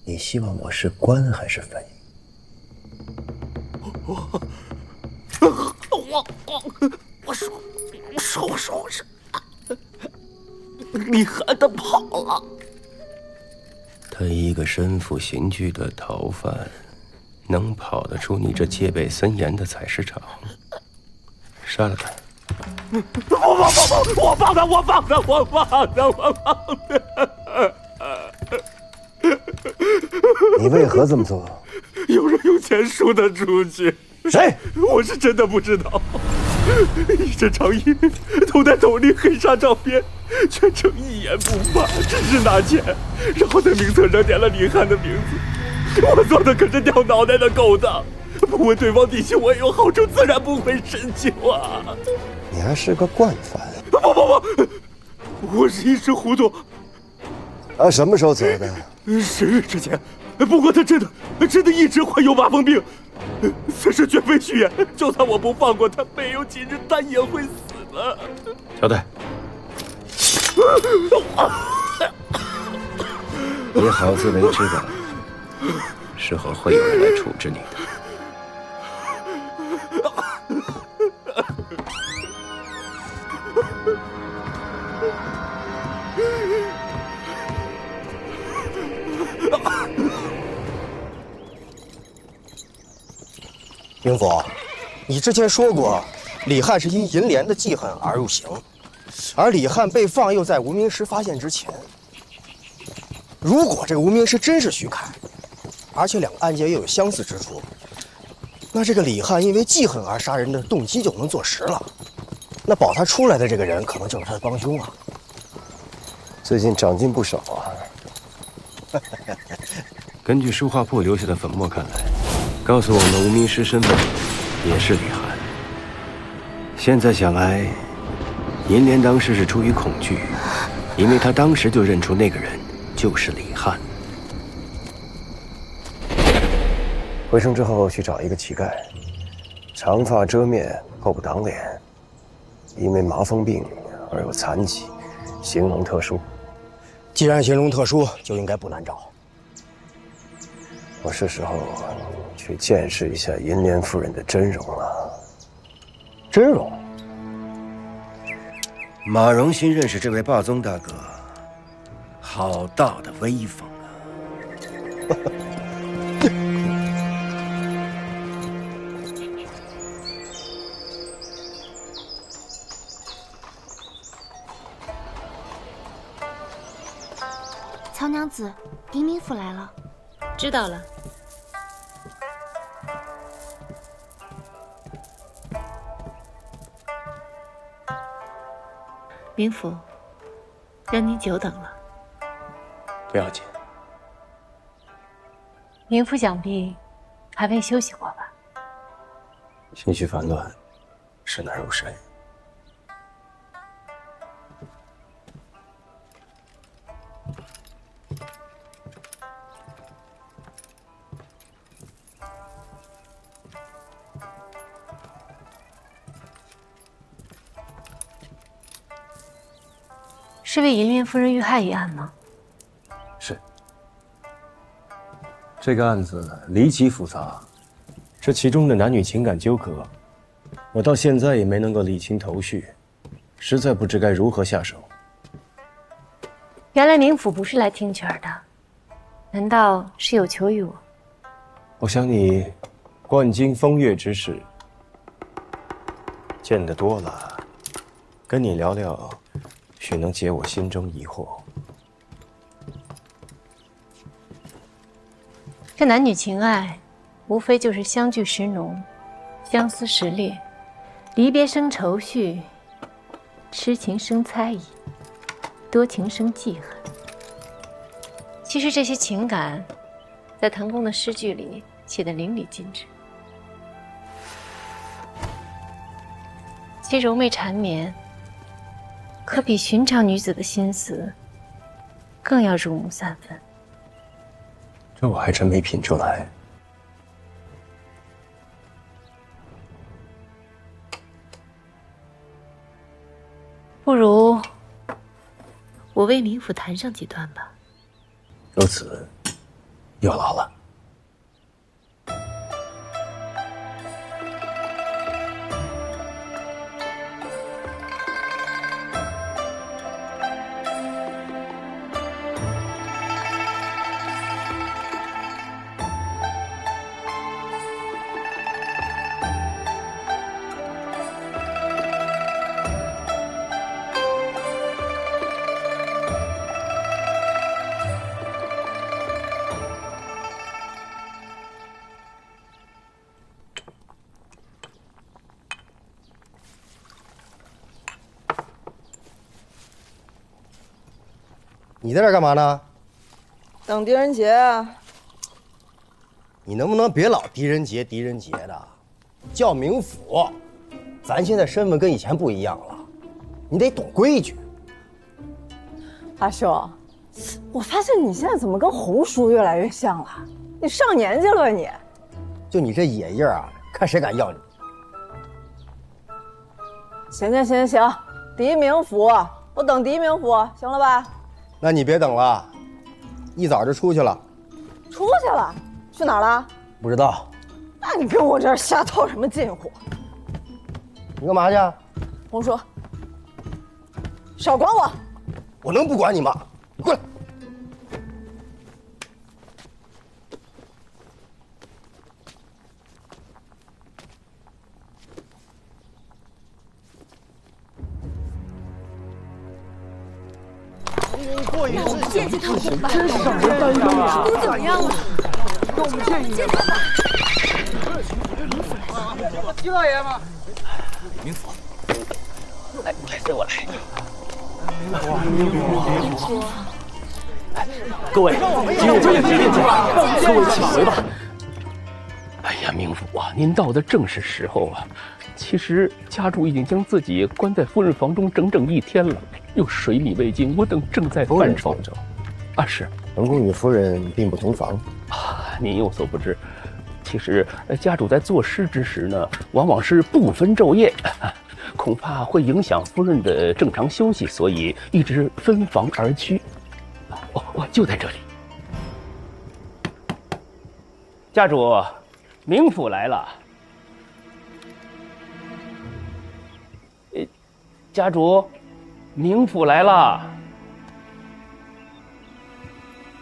你希望我是官还是匪？我说是，李涵他跑了。他一个身负刑具的逃犯，能跑得出你这戒备森严的采石场？杀了他！我放他！你为何这么做？有人用钱赎他出去。谁？我是真的不知道。一身长衣，头戴斗笠，黑纱照片，全程一言不发，只是拿钱，然后在名册上点了李涵的名字。我做的可是掉脑袋的勾当，不问对方底细，我也有好处，自然不会深究啊。你还是个惯犯。不，我是一时糊涂。什么时候走的？10日之前。不过他真的一直患有麻风病，此事绝非虚言。就算我不放过他，没有几日他也会死的。交代。你好自为之吧，事后会有人来处置你的。兵府，你之前说过，李翰是因银莲的记恨而入刑，而李翰被放又在无名尸发现之前。如果这个无名尸真是徐凯，而且两个案件又有相似之处，那这个李翰因为记恨而杀人的动机就能坐实了。那保他出来的这个人，可能就是他的帮凶啊。最近长进不少啊。根据书画铺留下的粉末看来，告诉我们无名尸身份也是李涵。现在想来，银莲当时是出于恐惧，因为他当时就认出那个人就是李翰。回城之后去找一个乞丐，长发遮面，后不挡脸，因为麻风病而有残疾，形容特殊。既然形容特殊，就应该不难找。我是时候去见识一下银莲夫人的真容了。真容？马荣新认识这位霸宗大哥，好大的威风啊！曹娘子，林明府来了。知道了。明府，让您久等了。不要紧。明府想必还未休息过吧？心绪烦乱，是难入睡。是为银莲夫人遇害一案吗？是。这个案子离奇复杂，这其中的男女情感纠葛，我到现在也没能够理清头绪，实在不知该如何下手。原来明府不是来听曲儿的，难道是有求于我？我想你贯经风月之事见得多了，跟你聊聊，许能解我心中疑惑。这男女情爱，无非就是相聚时浓，相思时烈，离别生愁绪，痴情生猜疑，多情生记恨。其实这些情感，在唐宫的诗句里写得淋漓尽致，其柔媚缠绵，可比寻常女子的心思更要入木三分。这我还真没品出来。不如我为明府弹上几段吧。如此，有劳了。你在这儿干嘛呢？等狄仁杰啊！你能不能别老狄仁杰的，叫明府。咱现在身份跟以前不一样了，你得懂规矩。阿兄，我发现你现在怎么跟洪叔越来越像了？你上年纪了你？就你这野样啊，看谁敢要你！行，狄明府，我等狄明府，行了吧？那你别等了，一早就出去了。出去了？去哪儿了？不知道。那你跟我这儿瞎套什么近乎？你干嘛去？洪叔，少管我！我能不管你吗？你过来。让我们见见他们吧。真是让人担忧啊！都怎么样了？让我们见一见吧。狄老爷吗？明府，来，随我来。明府，各位，今日就要决定结束，各位请回吧。哎呀，明府啊，您到的正是时候啊。其实家主已经将自己关在夫人房中整整1天了，又水米未进，我等正在犯愁。啊，是。本宫与夫人并不同房。啊，您有所不知，其实家主在作诗之时呢，往往是不分昼夜，恐怕会影响夫人的正常休息，所以一直分房而居。哦，就在这里。家主，明府来了。家主，明府来了。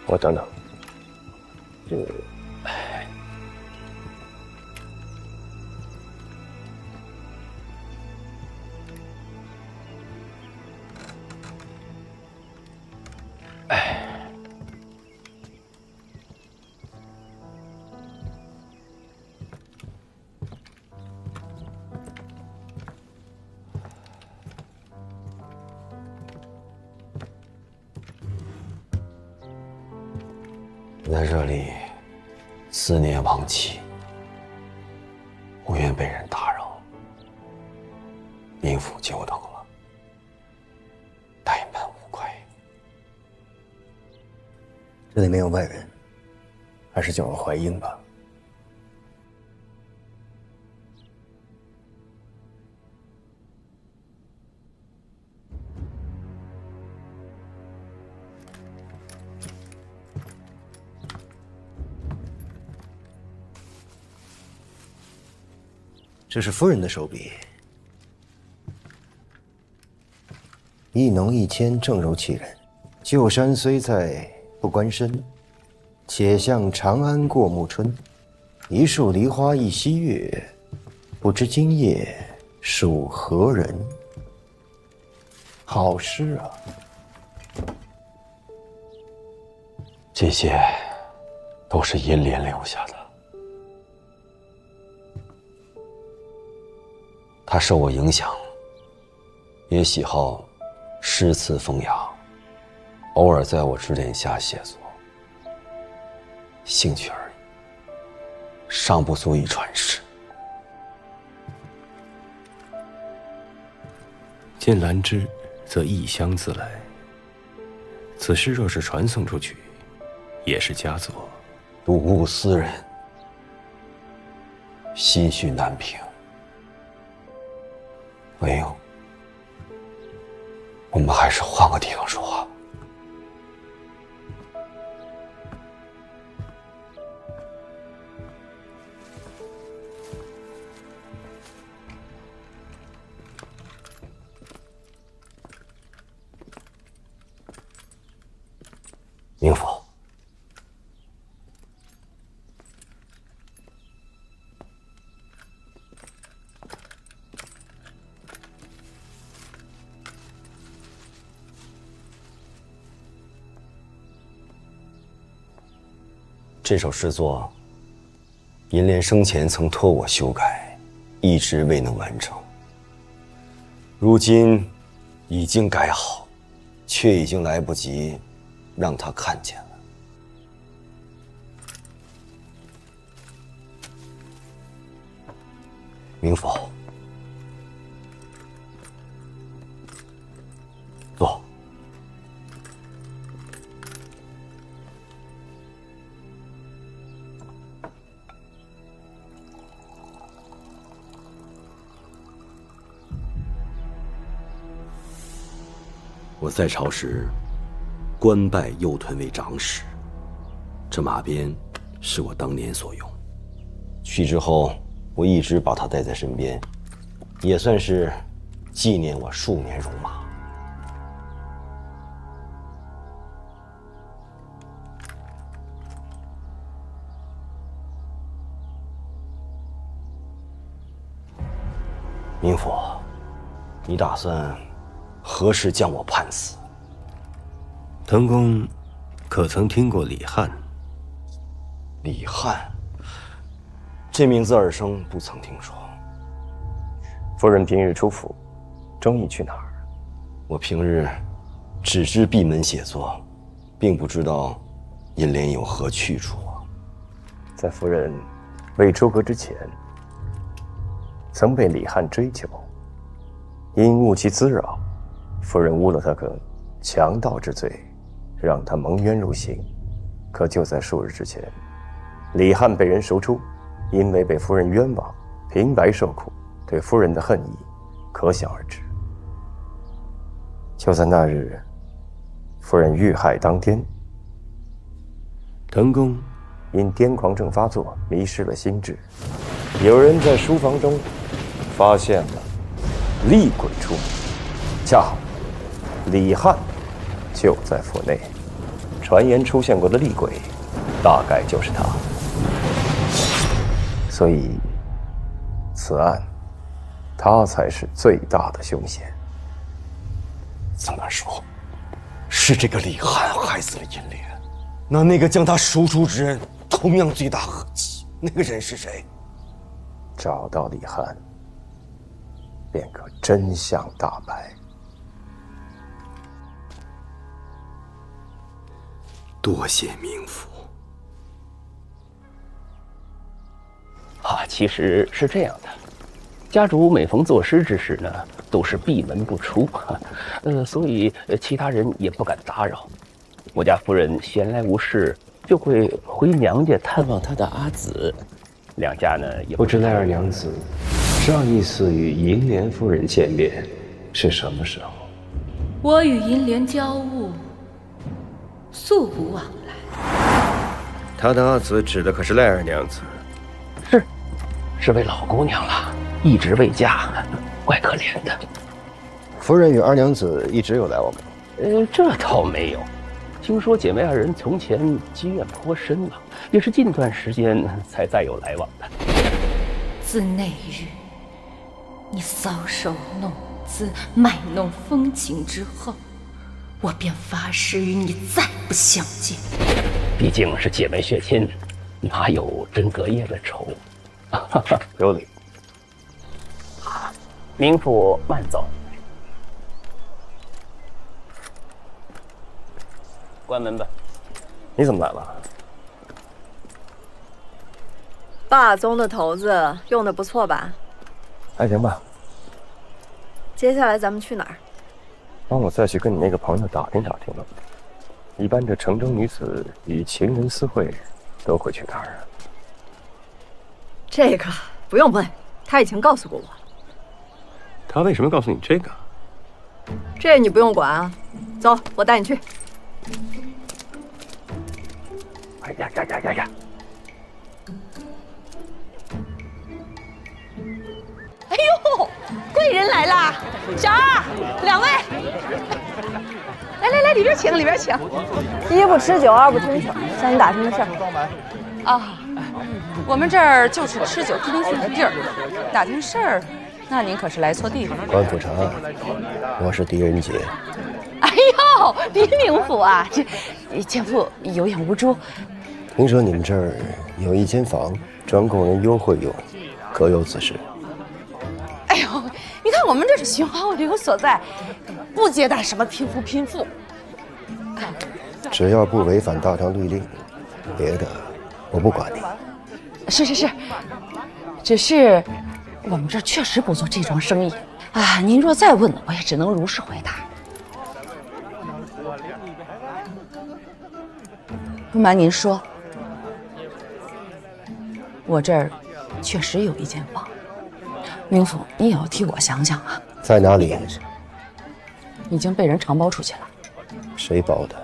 我等等。我在这里思念亡妻，不愿被人打扰。明府久等了，怠慢无愧。这里没有外人，还是叫我淮阴吧。这是夫人的手笔，一浓一笺，正柔气人。旧山虽在，不关身，且向长安过暮春。一树梨花一溪月，不知今夜属何人？好诗啊！这些都是银莲留下的。他受我影响，也喜好诗词风雅，偶尔在我指点下写作，兴趣而已，尚不足以传世。见兰芝，则异香自来。此诗若是传送出去，也是佳作。睹物思人，心绪难平。文英，我们还是换个地方说话。这首诗作，银莲生前曾托我修改，一直未能完成。如今已经改好，却已经来不及让他看见了。明府，坐。我在朝时，官拜右屯为长史，这马鞭是我当年所用。去之后，我一直把它带在身边，也算是纪念我数年戎马。明府，你打算何时将我判死？滕公可曾听过李翰？李翰，这名字耳生，不曾听说。夫人平日出府，中意去哪儿？我平日只知闭门写作，并不知道银莲有何去处啊。在夫人未出阁之前，曾被李翰追求，因误其滋扰，夫人诬了他个强盗之罪，让他蒙冤入刑。可就在数日之前，李翰被人赎出，因为被夫人冤枉，平白受苦，对夫人的恨意可想而知。就在那日，夫人遇害当天，滕公因癫狂症发作，迷失了心智。有人在书房中发现了厉鬼出没，恰好李翰就在府内。传言出现过的厉鬼，大概就是他。所以，此案他才是最大的凶嫌。怎么说？是这个李翰害死了银莲？那个将他赎出之人同样罪大恶极，那个人是谁？找到李翰，便可真相大白。多谢明府。其实是这样的，家主每逢作诗之时呢，都是闭门不出，所以其他人也不敢打扰。我家夫人闲来无事，就会回娘家探望她的阿紫。两家呢也不知赖二娘子上一次与银莲夫人见面是什么时候？我与银莲交恶，素不往来。他的阿紫指的可是赖二娘子。是位老姑娘了，一直未嫁，怪可怜的。夫人与二娘子一直有来往吗？这倒没有。听说姐妹二人从前积怨颇深了，也是近段时间才再有来往的。自那日你搔首弄姿、卖弄风情之后，我便发誓与你再不相见。毕竟是姐妹血亲，哪有真隔夜的仇？有理。明府慢走。关门吧。你怎么来了？霸宗的头子用的不错吧？还行吧。接下来咱们去哪儿？帮我再去跟你那个朋友打听打听了。一般这城中女子与情人私会，都会去哪儿啊？这个不用问，他已经告诉过我。他为什么告诉你这个？这你不用管啊。走，我带你去。哎呀！哎呦，贵人来啦！小二，两位，来，里边请，里边请。一不吃酒，二不听曲，向你打听个事儿。啊，我们这儿就是吃酒听曲的地儿，打听事儿，那您可是来错地方了。官府查案，我是狄仁杰。哎呦，狄明府啊，这奸夫有眼无珠，听说你们这儿有一间房专供人幽会用，可有此事？哎呦，你看我们这是寻花旅游所在，不接待什么贫富贫富。只要不违反大唐律令，别的我不管你。是，只是我们这儿确实不做这桩生意啊。您若再问，我也只能如实回答。不瞒您说，我这儿确实有一间房，明府，你也要替我想想啊。在哪里？已经被人承包出去了。谁包的？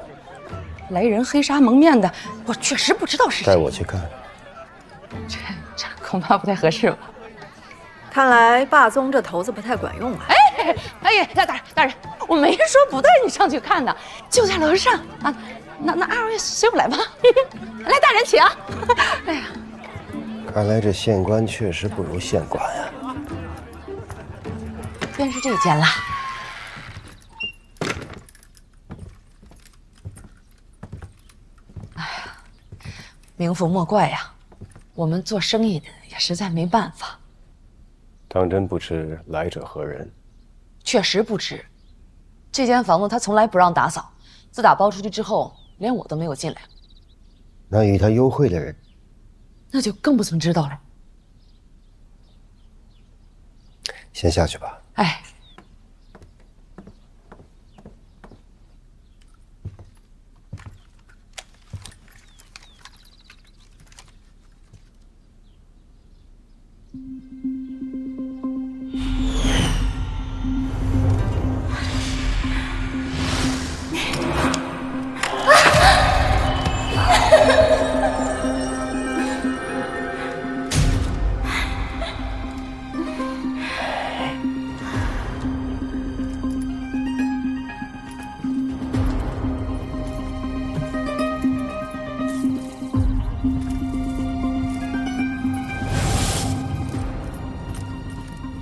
来人黑纱蒙面的，我确实不知道是谁。带我去看。这恐怕不太合适吧？看来霸宗这头子不太管用啊！哎呀，大人，我没说不带你上去看的，就在楼上啊。那二位随我来吧。来，大人请。哎呀，看来这县官确实不如县管啊。便是这间了。哎呀，明府莫怪呀，我们做生意的也实在没办法。当真不知来者何人？确实不知。这间房子他从来不让打扫，自打包出去之后，连我都没有进来。那与他幽会的人，那就更不曾知道了。先下去吧。哎。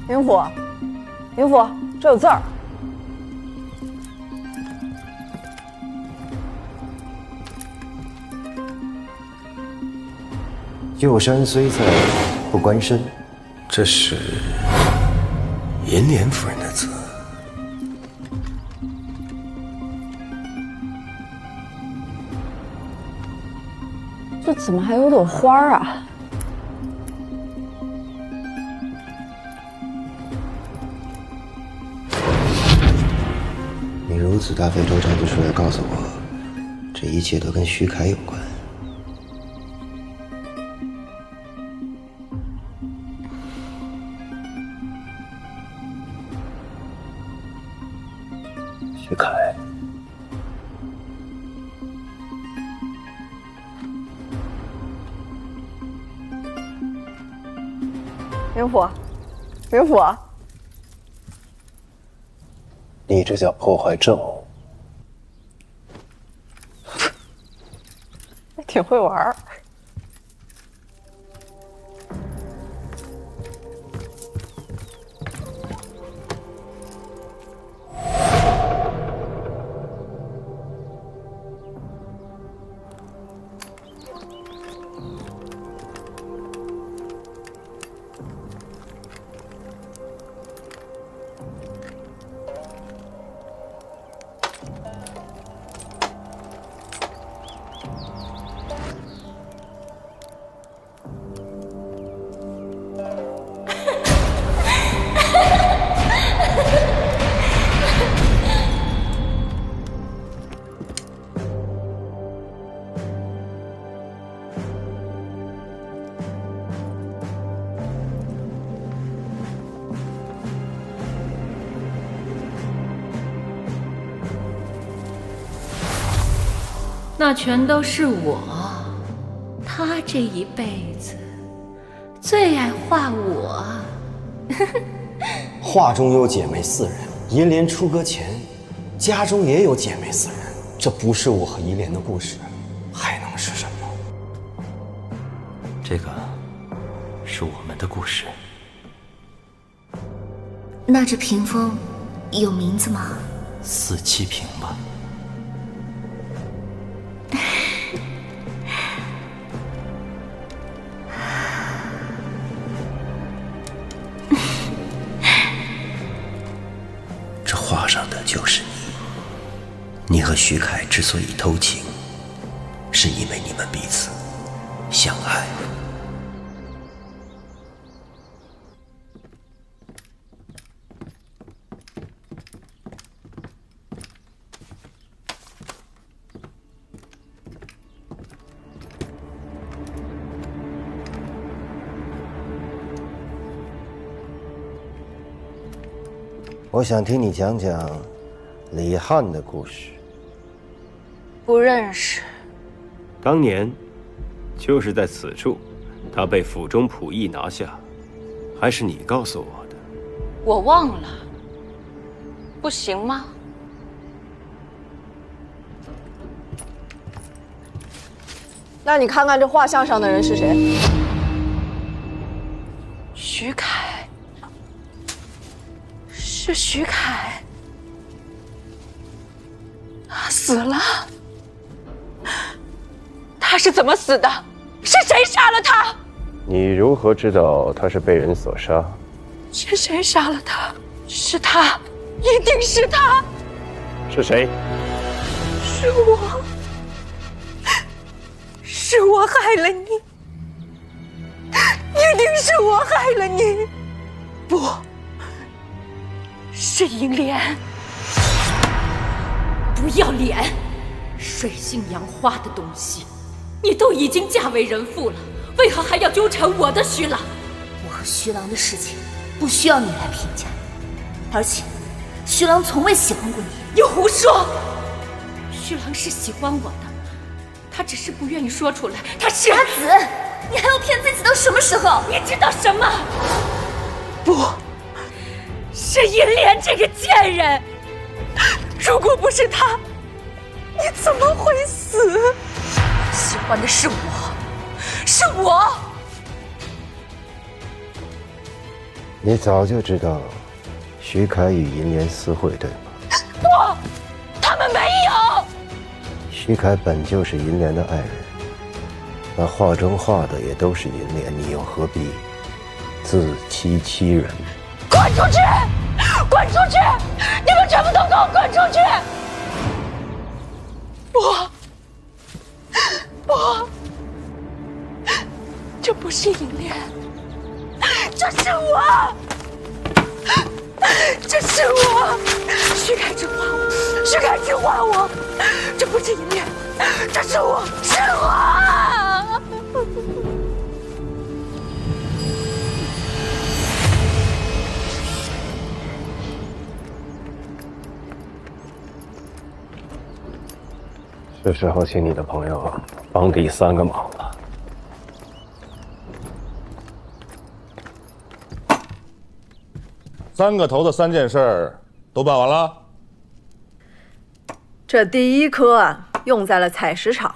明府，这有字儿。旧山虽在，不关身。这是银莲夫人的字。这怎么还有朵花啊？你如此大费周章就出来告诉我，这一切都跟徐凯有关。徐凯，明府，明府，你这叫破坏证物。挺会玩儿。那全都是我，他这一辈子最爱画我。画中有姐妹4人，银莲出阁前，家中也有姐妹4人。这不是我和银莲的故事，还能是什么？这个是我们的故事。那这屏风有名字吗？4七屏吧。就是你。你和徐凯之所以偷情，是因为你们彼此相爱。我想听你讲讲李翰的故事。不认识。当年就是在此处，他被府中仆役拿下，还是你告诉我的。我忘了，不行吗？那你看看这画像上的人是谁？徐凯，是徐凯，他死了。他是怎么死的？是谁杀了他？你如何知道他是被人所杀？是谁杀了他？是他，一定是他。是谁？是我，是我害了你，一定是我害了你。不，是银莲。不要脸！水性杨花的东西，你都已经嫁为人妇了，为何还要纠缠我的徐郎？我和徐郎的事情不需要你来评价，而且徐郎从未喜欢过你。你胡说！徐郎是喜欢我的，他只是不愿意说出来。他是傻子，你还要骗自己到什么时候？你知道什么？不，是银莲这个贱人。如果不是他，你怎么会死？喜欢的是我，是我。你早就知道徐凯与银莲私会，对吗？不，他们没有。徐凯本就是银莲的爱人，那画中画的也都是银莲，你又何必自欺欺人？滚出去！滚出去！你们全部都给我滚出去！不，这不是银莲，这是我，这是我。徐凯只画我，徐凯只画我，这不是银莲，这是我，是我。是时候请你的朋友帮第三个忙了。3个头的3件事都办完了。这第1颗啊，用在了采石场；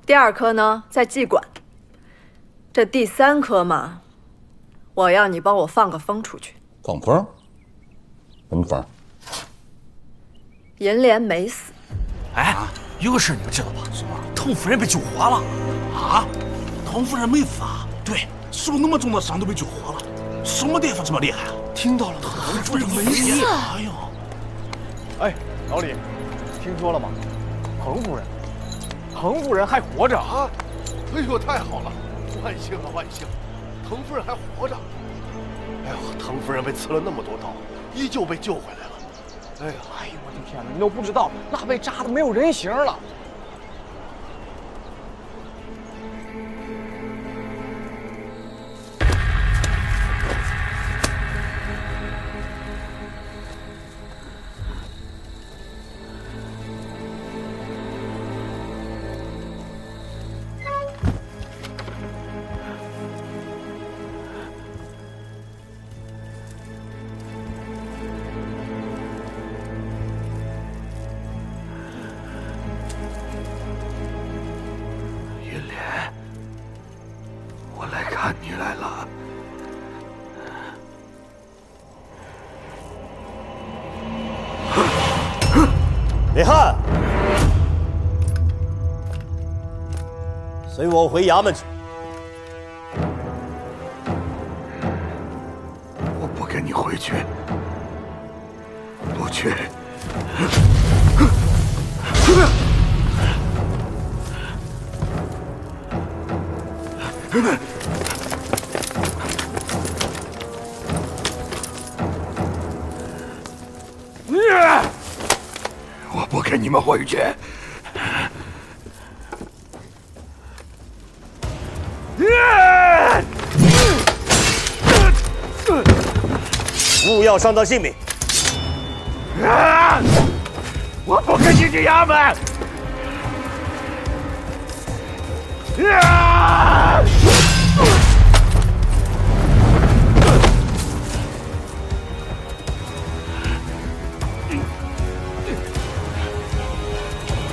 第2颗呢，在妓馆。这第3颗嘛，我要你帮我放个风出去。放风？什么风？银莲没死。哎，有个事你们知道吧？什么？滕夫人被救活了。啊？滕夫人没死啊？对，受那么重的伤都被救活了。什么地方这么厉害啊？听到了，滕夫人没死。哎呦！哎，老李，听说了吗？滕夫人还活着啊！哎呦，太好了，万幸啊万幸！滕夫人还活着。哎呦，滕夫人被刺了那么多刀，依旧被救回来了。哎呀，哎呦我的天哪！你都不知道，那被扎的没有人形了。看你来了。李翰，随我回衙门去。我不跟你回去，不去。我不跟你们回去。勿要伤到性命！我不跟你去衙门！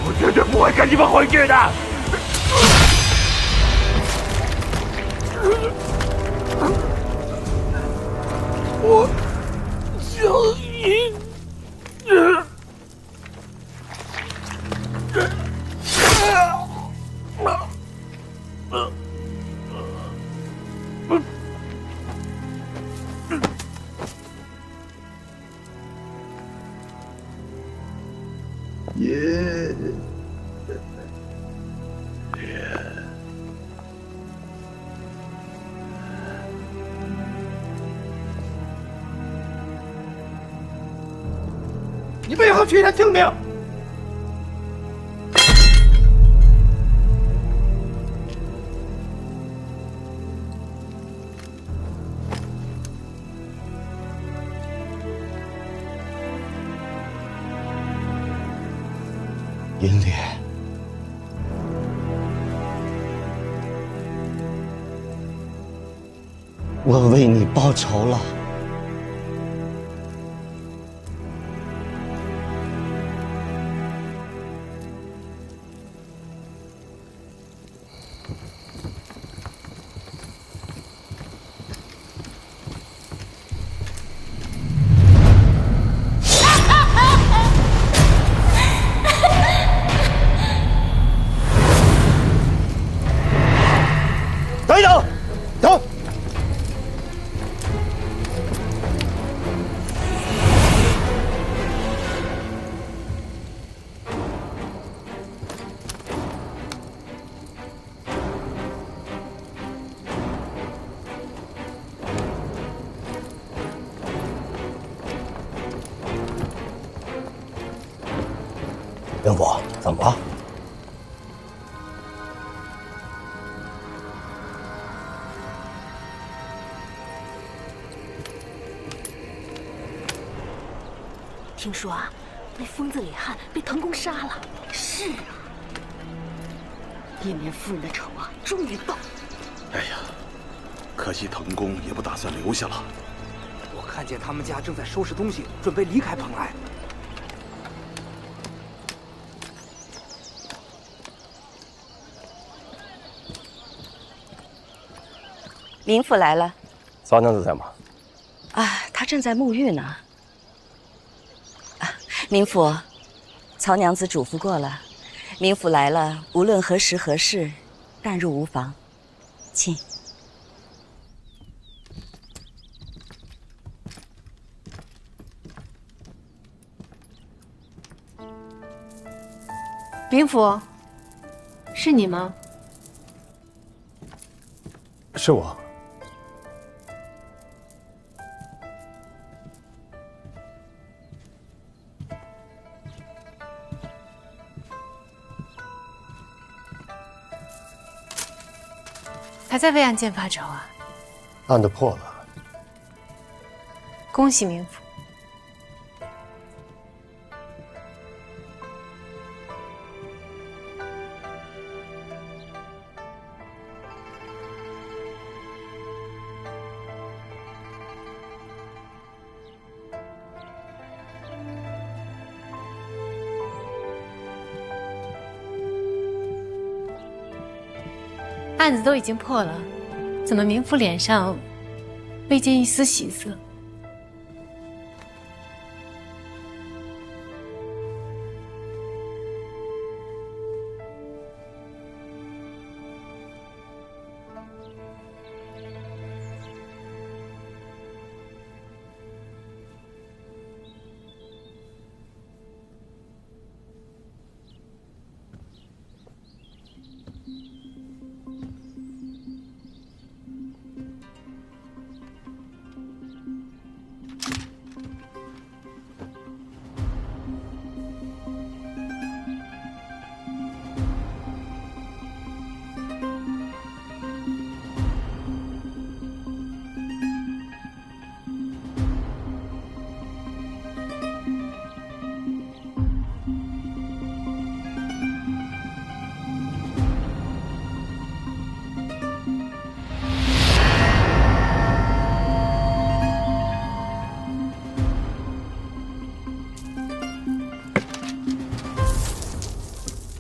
我绝对不会跟你们回去的！我小姨，爷。你为何取人性命？银莲，我为你报仇了。等一等，等！灵甫，怎么了？听说啊，那疯子李翰被腾公杀了。是啊，延年夫人的仇啊，终于报。哎呀，可惜腾公也不打算留下了。我看见他们家正在收拾东西，准备离开蓬莱。明府来了。曹娘子在吗？啊，她正在沐浴呢。啊，明府，曹娘子嘱咐过了，明府来了，无论何时何事，但入无妨。请。明府，是你吗？是我。还在为案件发愁啊？案子破了。恭喜明府。案子都已经破了，怎么明府脸上未见一丝喜色？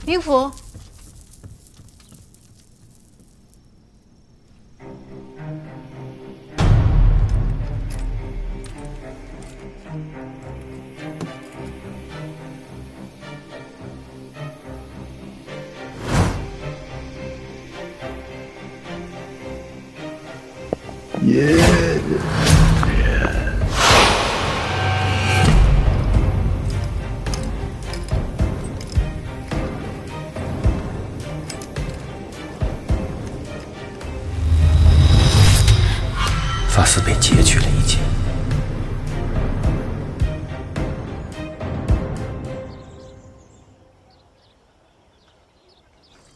明府，发丝被截去了一截。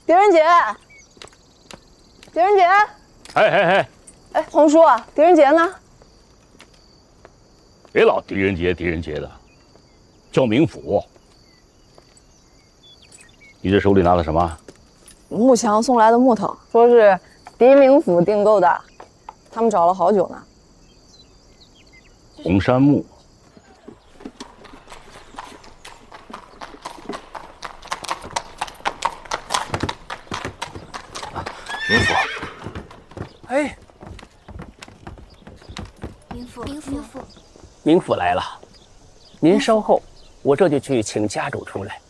狄仁杰，狄仁杰，哎，红叔，狄仁杰呢？别老狄仁杰的，叫明府。你这手里拿的什么？木强送来的木头，说是狄明府订购的，他们找了好久呢。红杉木。明府。哎，明府来了，您稍后，我这就去请家主出来。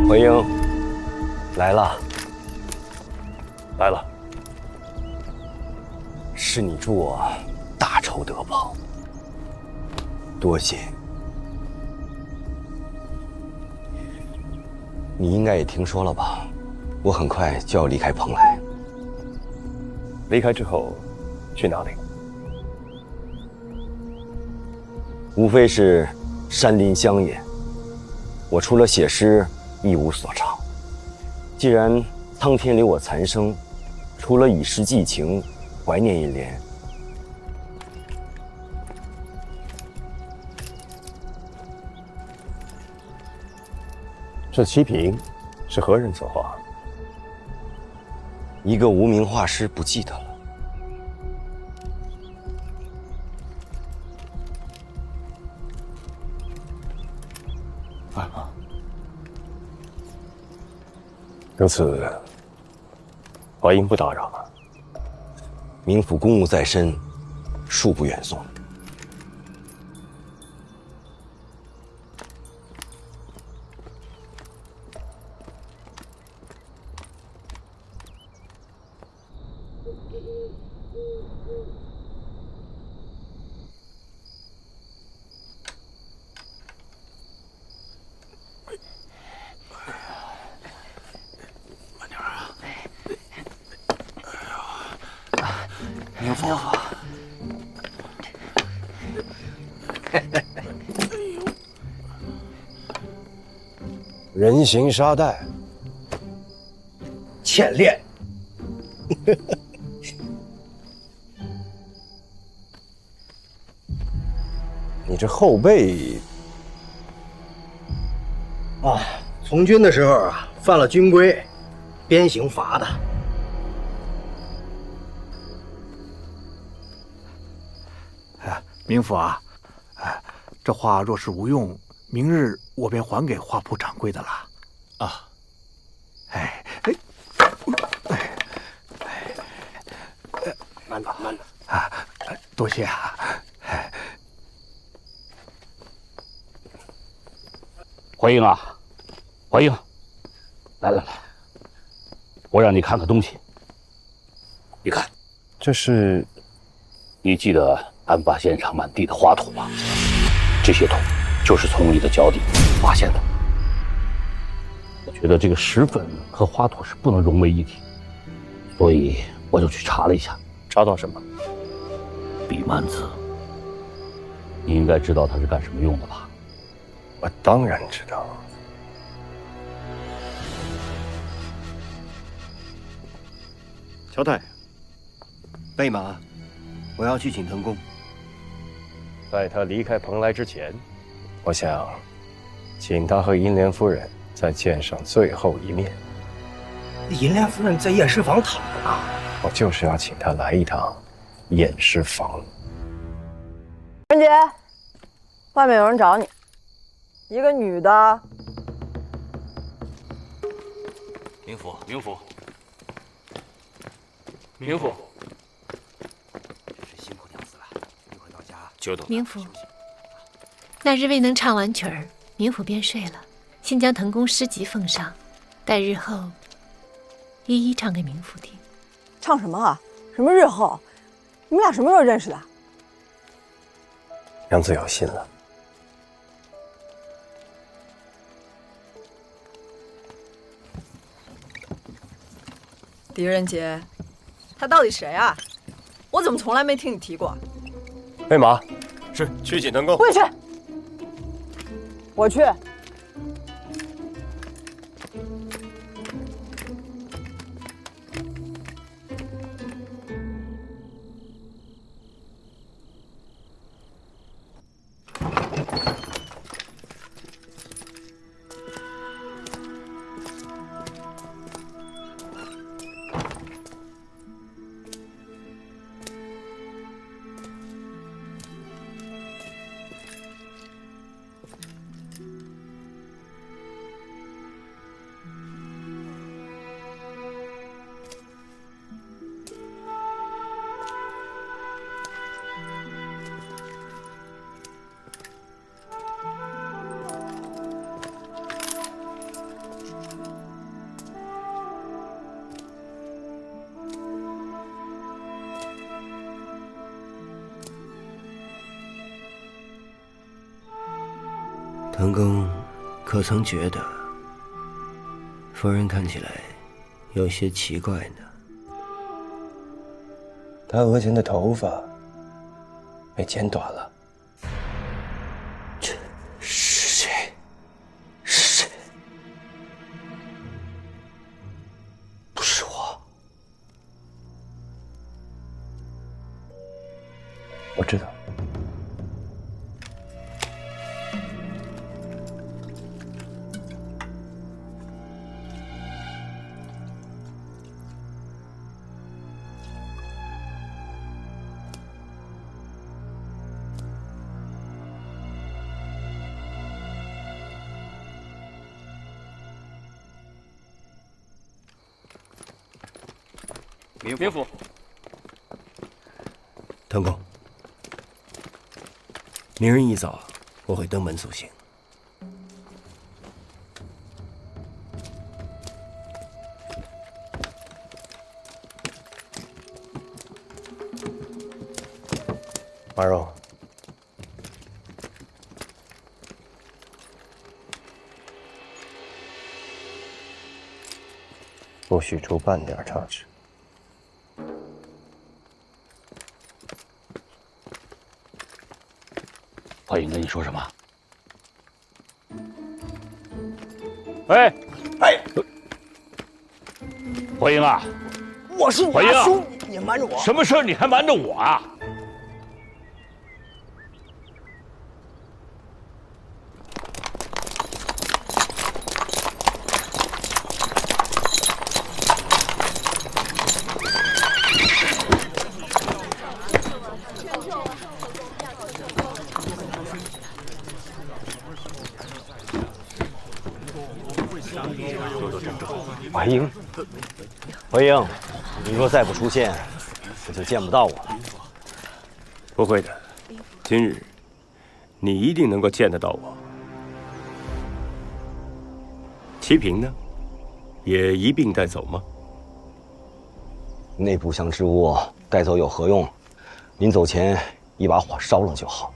回英，来了，来了。是你助我大仇得报，多谢。你应该也听说了吧？我很快就要离开蓬莱。离开之后，去哪里？无非是山林乡野。我除了写诗，一无所长。既然苍天留我残生，除了以诗寄情，怀念一联。这七品是何人所画？一个无名画师，不记得了。如此，华英不打扰了。明府公务在身，恕不远送。明府，人形沙袋，欠练。你这后背啊，从军的时候啊，犯了军规，鞭刑罚的。明府啊，这画若是无用，明日我便还给画铺掌柜的了。啊，慢着，慢着啊，多谢啊。回英啊，怀英，来，我让你看看东西。你看，这是……你记得案发现场满地的花土吗？这些土就是从你的脚底发现的。我觉得这个石粉和花土是不能融为一体，所以我就去查了一下。查到什么？比曼子。你应该知道它是干什么用的吧？我当然知道。乔太，备马，我要去请藤公。在他离开蓬莱之前，我想请他和银莲夫人再见上最后一面。银莲夫人在验尸房躺着呢，我就是要请他来一趟验尸房。人杰，外面有人找你，一个女的。明府，真是辛苦娘子了。一会儿到家久等。明府，那日未能唱完曲儿，明府便睡了。先将藤公诗集奉上，待日后一一唱给明府听。唱什么啊？什么日后？你们俩什么时候认识的？娘子有心了。狄仁杰，他到底谁啊？我怎么从来没听你提过？备马，是去请藤公。不许！我去。藤公可曾觉得夫人看起来有些奇怪呢？他额前的头发被剪短了。这是谁？是谁？不是我。我知道。明府，藤公，明日一早我会登门送行。马荣，不许出半点差池。怀英跟你说什么？哎，怀英啊！我是你大叔，你瞒着我？什么事儿你还瞒着我啊？怀英，怀英，你若再不出现，我就见不到我了。不会的，今日你一定能够见得到我。齐平呢？也一并带走吗？那部香之物带走有何用？临走前一把火烧了就好。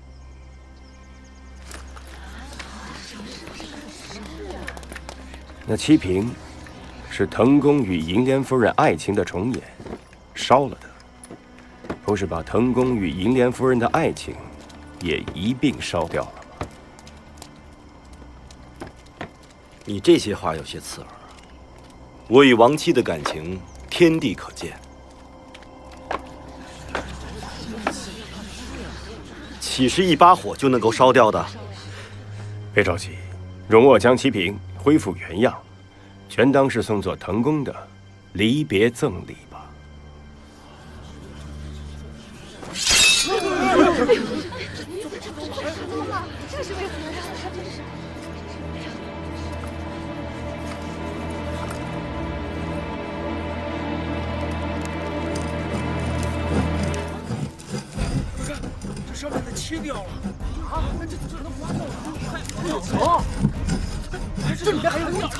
那齐平是滕公与银莲夫人爱情的重演，烧了的，不是把滕公与银莲夫人的爱情也一并烧掉了吗？你这些话有些刺耳。我与亡妻的感情，天地可见。岂是一把火就能够烧掉的？别着急，容我将齐平恢复原样，全当是送作滕公的离别赠礼吧。这上面的切掉了啊！这能划掉了？快走！这里面还有一层，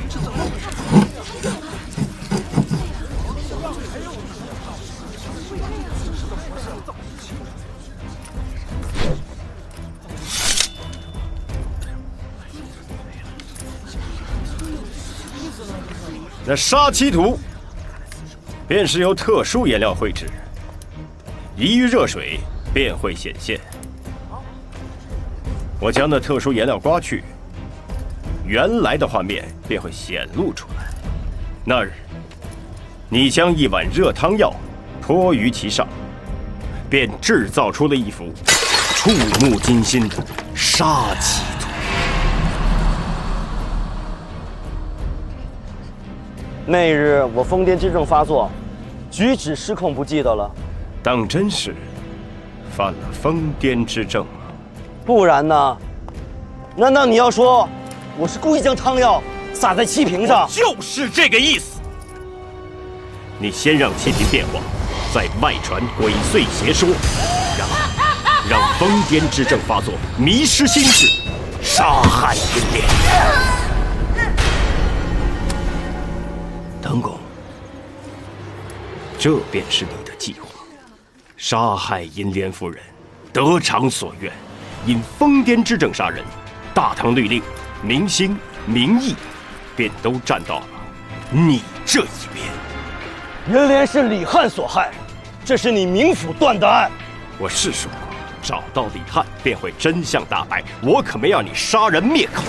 这怎么回事？那杀妻图便是由特殊颜料绘制，一遇热水便会显现。我将那特殊颜料刮去，原来的画面便会显露出来。那日，你将一碗热汤药泼于其上，便制造出了一幅触目惊心的杀妻图。那日我疯癫之症发作，举止失控，不记得了。当真是犯了疯癫之症吗？不然呢？难道你要说我是故意将汤药洒在七瓶上？就是这个意思。你先让七瓶变化，再外传鬼祟邪说，让疯癫之症发作，迷失心智，杀害银莲。滕公，这便是你的计划，杀害银莲夫人，得偿所愿。因疯癫之症杀人，大唐律令、民心、民意，便都站到了你这一边。银莲是李翰所害，这是你冥府断的案。我是说过，找到李翰，便会真相大白。我可没要你杀人灭口。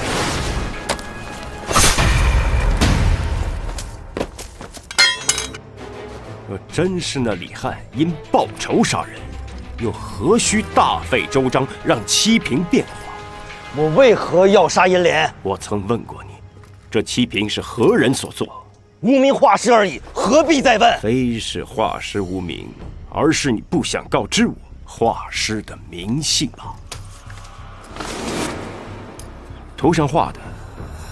若真是那李翰因报仇杀人，又何须大费周章让七瓶变化？我为何要杀银莲？我曾问过你，这七瓶是何人所做？无名画师而已，何必再问？非是画师无名，而是你不想告知我画师的名姓啊！图上画的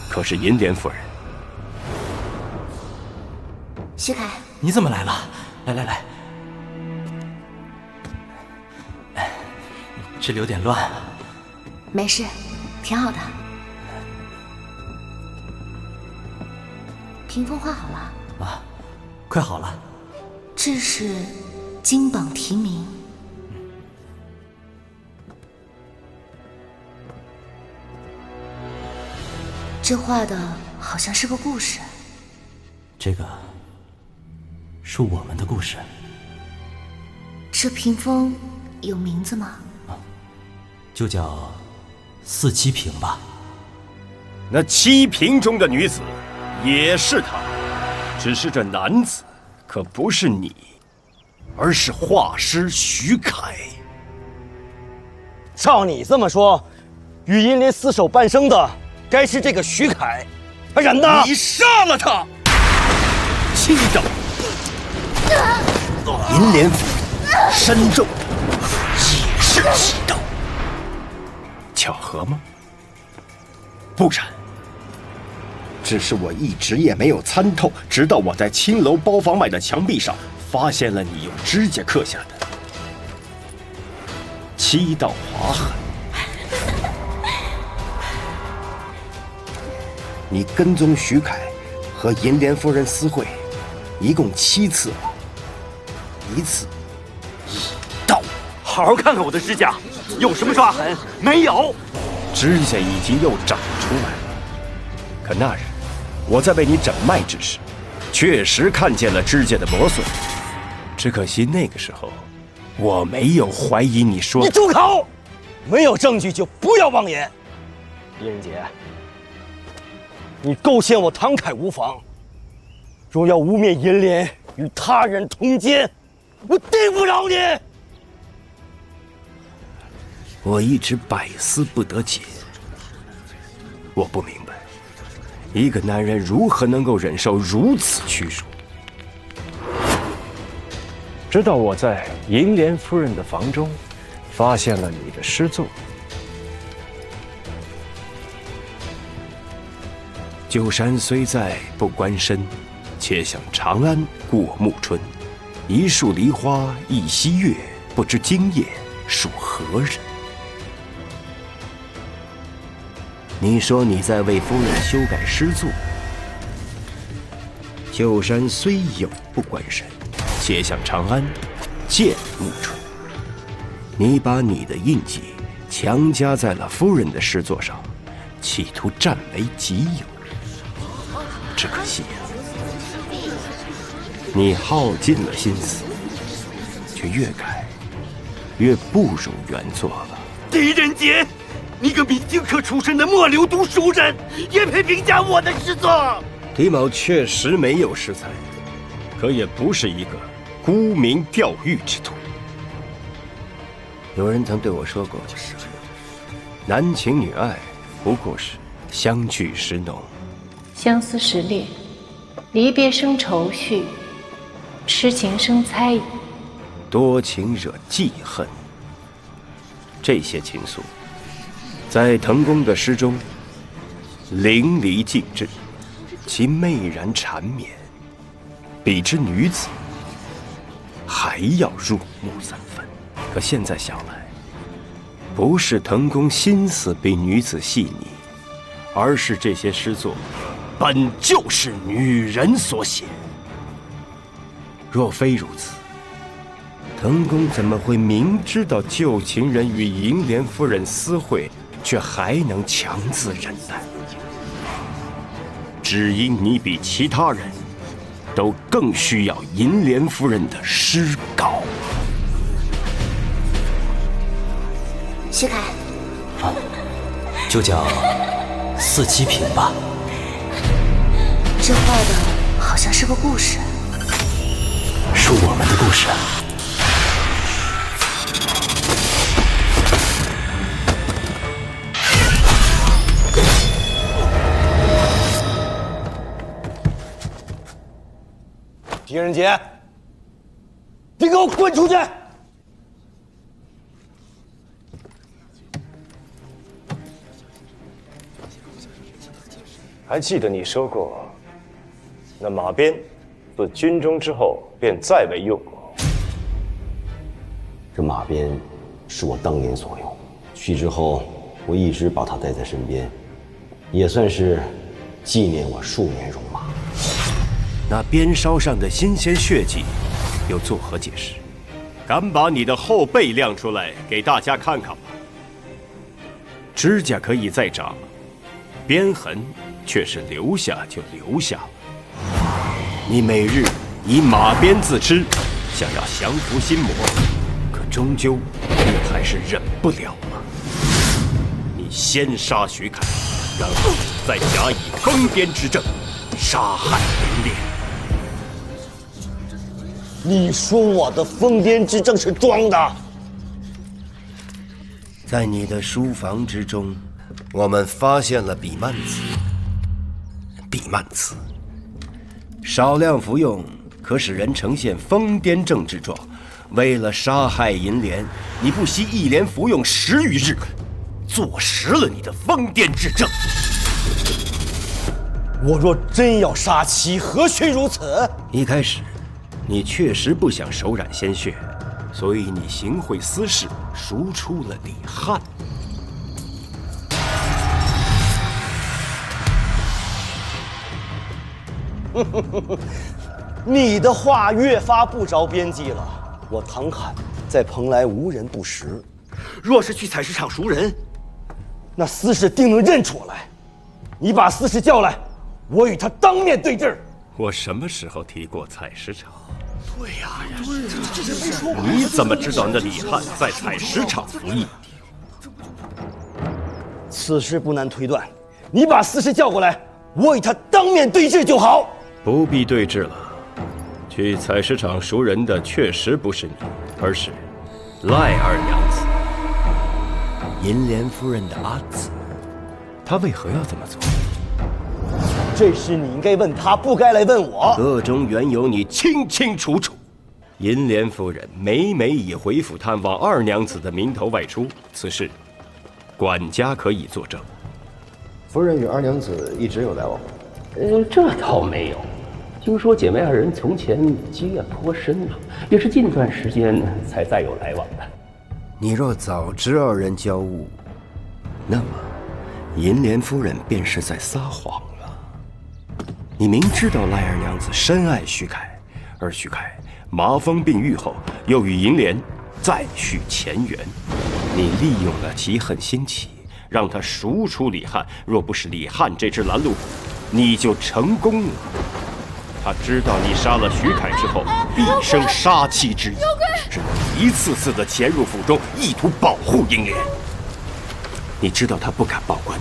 可是银莲夫人。徐凯，你怎么来了？来，这里有点乱。没事，挺好的。屏风画好了啊，快好了。这是金榜题名。这画的好像是个故事。这个是我们的故事。这屏风有名字吗？就叫四七瓶吧。那七瓶中的女子也是她，只是这男子可不是你，而是画师徐凯。照你这么说，与银莲厮守半生的该是这个徐凯，然呢？你杀了他！七刀，银莲府身肉也是七刀，巧合吗？不然，只是我一直也没有参透，直到我在青楼包房外的墙壁上发现了你用指甲刻下的7道划痕。你跟踪徐凯和银莲夫人私会，一共7次了，1次1刀。好好看看我的指甲，有什么抓痕？没有。指甲已经又长出来了，可那日我在为你诊脉之时，确实看见了指甲的磨损。只可惜那个时候，我没有怀疑你说的。你住口！没有证据就不要妄言。狄仁杰，你构陷我唐凯无妨，若要污蔑银莲与他人通奸，我定不饶你！我一直百思不得解，我不明白，一个男人如何能够忍受如此屈辱。直到我在银莲夫人的房中，发现了你的诗作。旧山虽在不关身，且向长安过暮春。一树梨花一溪月，不知今夜属何人？你说你在为夫人修改诗作。旧山虽有不关身，且向长安见暮春。你把你的印记强加在了夫人的诗作上，企图占为己有。只可惜呀，你耗尽了心思，却越改越不如原作了。狄仁杰，你个明经科出身的末流读书人，也配评价我的诗作？狄某确实没有诗才，可也不是一个沽名钓誉之徒。有人曾对我说过，男情女爱不过是相聚时浓，相思时烈，离别生愁绪，痴情生猜疑，多情惹记恨。这些情愫，在滕公的诗中淋漓尽致，其媚然缠绵，比之女子还要入木3分。可现在想来，不是滕公心思比女子细腻，而是这些诗作本就是女人所写。若非如此，滕公怎么会明知道旧情人与银莲夫人私会，却还能强自忍耐？只因你比其他人都更需要银莲夫人的诗稿。徐凯，就叫四七品吧。这画的好像是个故事，是我们的故事。狄仁杰，你给我滚出去！还记得你说过，那马鞭自军中之后便再未用过。这马鞭是我当年所用，去之后我一直把它带在身边，也算是纪念我数年戎马。那鞭梢上的新鲜血迹，又作何解释？敢把你的后背亮出来给大家看看吧。指甲可以再长，鞭痕却是留下就留下了。你每日以马鞭自吃，想要降服心魔，可终究你还是忍不了了。你先杀徐凯，然后再假以疯癫之症杀害银莲。你说我的疯癫之症是装的？在你的书房之中，我们发现了比曼子。比曼子少量服用，可使人呈现疯癫症之状。为了杀害银莲，你不惜一连服用10余日，坐实了你的疯癫之症。我若真要杀妻，何须如此？一开始，你确实不想手染鲜血，所以你行贿私事，赎出了李汉。你的话越发不着边际了。我唐侃在蓬莱无人不识，若是去采石场赎人，那司事定能认出我来。你把司事叫来，我与他当面对质。我什么时候提过采石场？对呀，这是没说过。你怎么知道那李汉在采石场服役？此事不难推断。你把司事叫过来，我与他当面对质就好。不必对质了。去采石场赎人的确实不是你，而是赖二娘子，银莲夫人的阿姊。她为何要这么做？这事你应该问他，不该来问我。个中缘由你清清楚楚。银莲夫人每以回府探望二娘子的名头外出，此事管家可以作证。夫人与二娘子一直有来往吗？这倒没有。听说姐妹二人从前积怨颇深啊，也是近段时间才再有来往的。你若早知二人交恶，那么银莲夫人便是在撒谎了。你明知道赖二娘子深爱徐凯，而徐凯麻风病愈后又与银莲再续前缘，你利用了其恨心起，让他赎出李汉。若不是李汉这只拦路虎，你就成功了。他知道你杀了徐凯之后，必生杀妻之意，只能一次次的潜入府中，意图保护银莲。你知道他不敢报官，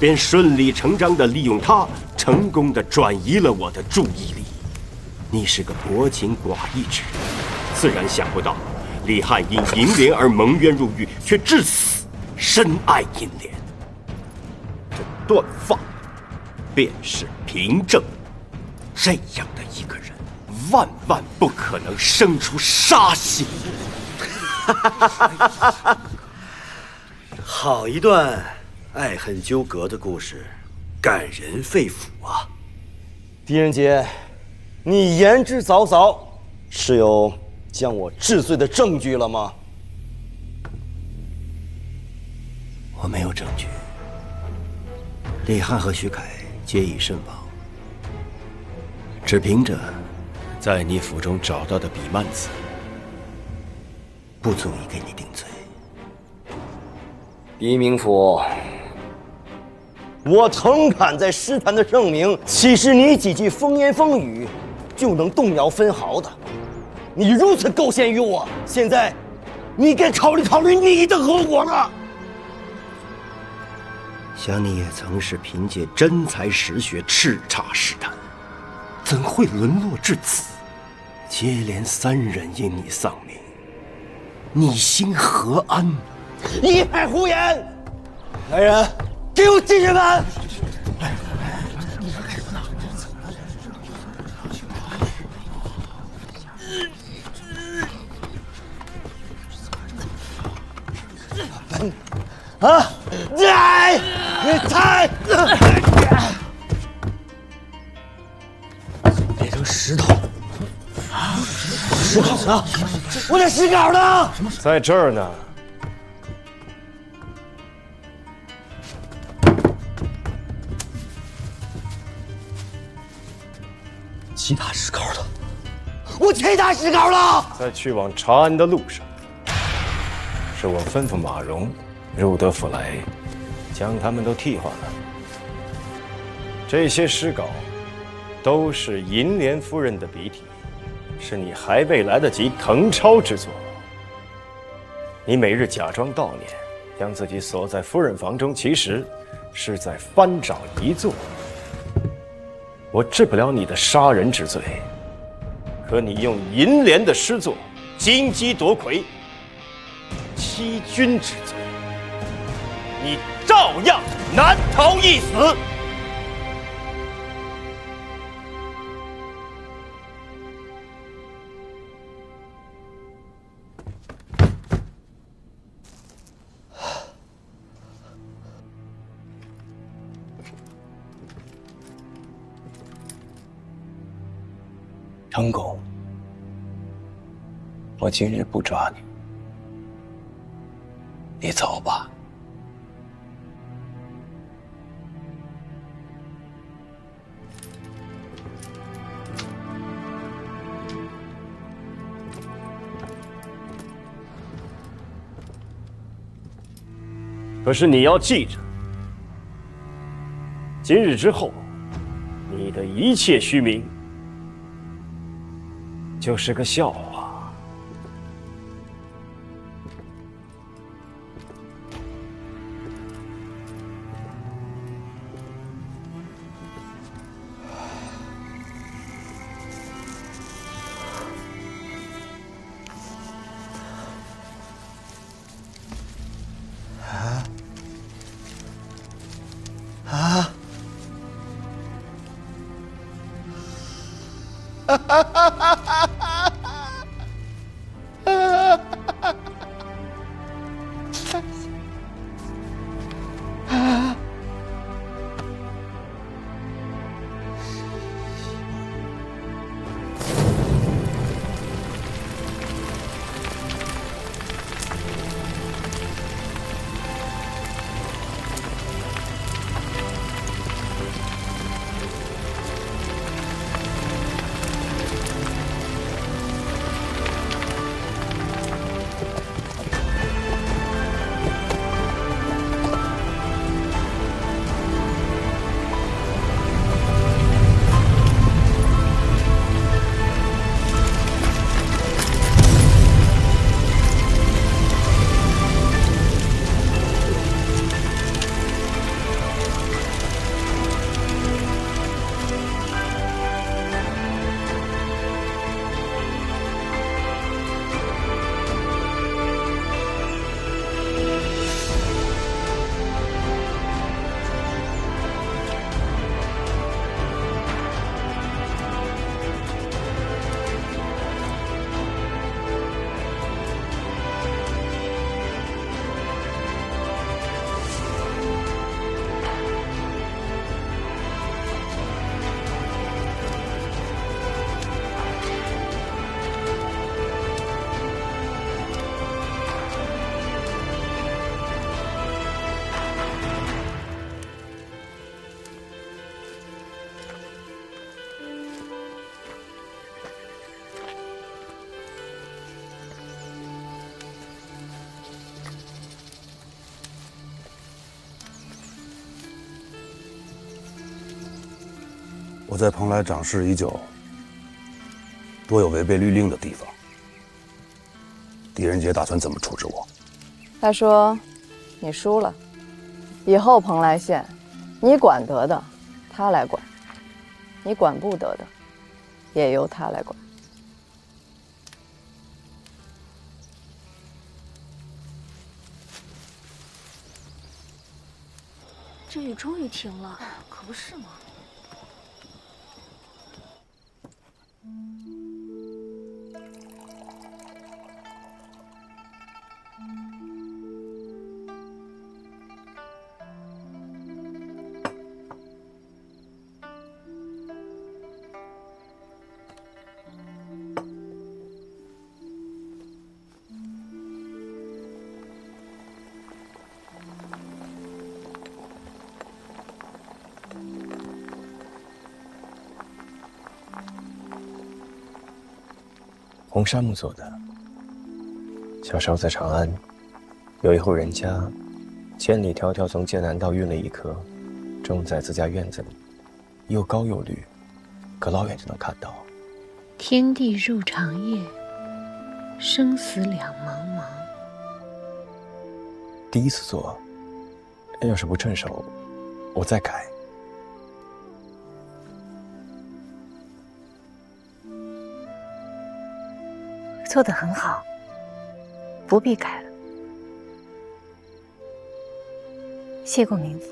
便顺理成章的利用他，成功的转移了我的注意力。你是个薄情寡义之人，自然想不到李汉因银莲而蒙冤入狱，却至死深爱银莲。这断发便是凭证。这样的一个人，万万不可能生出杀心。好一段爱恨纠葛的故事，感人肺腑啊！狄仁杰，你言之凿凿，是有将我治罪的证据了吗？我没有证据。李汉和徐凯皆已身亡。只凭着在你府中找到的笔蔓子，不足以给你定罪。狄明府，我腾侃在诗坛的盛名，岂是你几句风言风语就能动摇分毫的？你如此构陷于我，现在你该考虑考虑你的后果了。想你也曾是凭借真才实学叱咤诗坛。怎会沦落至此？接连3人因你丧命，你心何安？一派胡言！来人，给我进去吧！啊！踩！变成石头！石稿呢？我的石稿呢？在这儿呢。其他石稿呢？我其他石稿了。在去往长安的路上，是我吩咐马融入得府来，将他们都替换了。这些诗稿都是银莲夫人的笔体，是你还未来得及誊抄之作。你每日假装悼念，将自己锁在夫人房中，其实是在翻找遗作。我治不了你的杀人之罪，可你用银莲的诗作金鸡夺魁、欺君之罪，你照样难逃一死。成狗，我今日不抓你，你走吧。可是你要记着，今日之后，你的一切虚名就是个笑话。我在蓬莱长事已久，多有违背律令的地方。狄仁杰打算怎么处置我？他说：“你输了，以后蓬莱县，你管得的，他来管；你管不得的，也由他来管。”这雨终于停了，可不是吗？红杉木做的。小时候在长安，有一户人家，千里迢迢从剑南道运了一棵，种在自家院子里，又高又绿，隔老远就能看到。天地入长夜，生死两茫茫。第一次做，要是不趁手，我再改。做得很好，不必改了。谢过明府。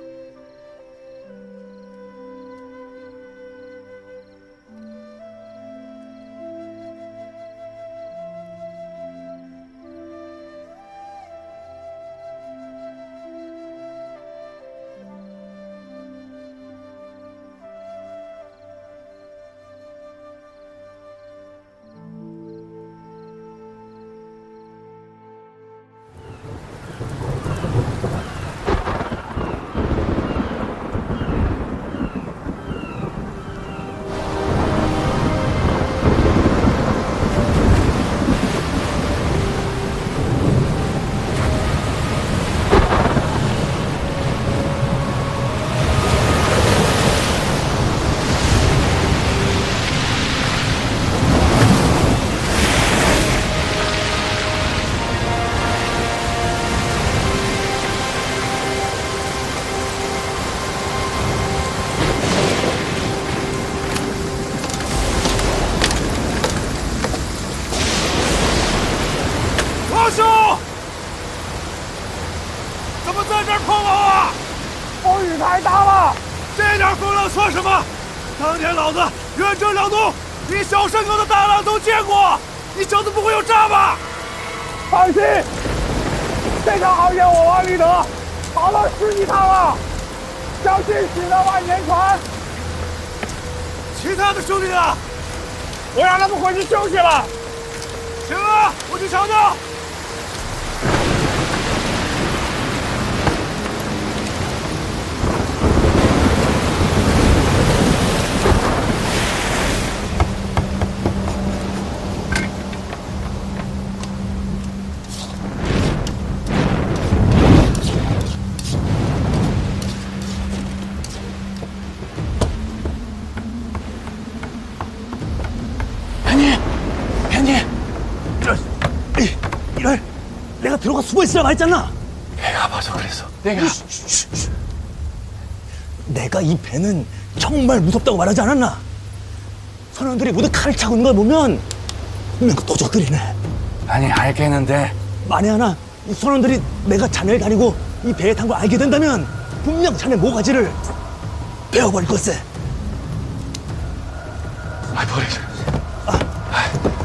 怎么在这儿碰我啊？风雨太大了，这点风浪算什么？当年老子远征辽东，比小山沟的大浪都见过，你小子不会有诈吧？放心，这场好业我王立德跑了10几趟了，相信许了万年船。其他的兄弟呢？我让他们回去休息了。行啊，我去瞧瞧。내가 들어가 숨어 있으라고 했잖아. 배가 봐서 그랬어. 내가 이 배는 정말 무섭다고 말하지 않았나? 선원들이 모두 칼을 차고 있는 걸 보면 분명 그 도적들이네. 아니 알겠는데 만에 하나 이 선원들이 내가 자네를 다니고 이 배에 탄 걸 알게 된다면 분명 자네 모가지를 베어버릴 걸세. 아 버리자.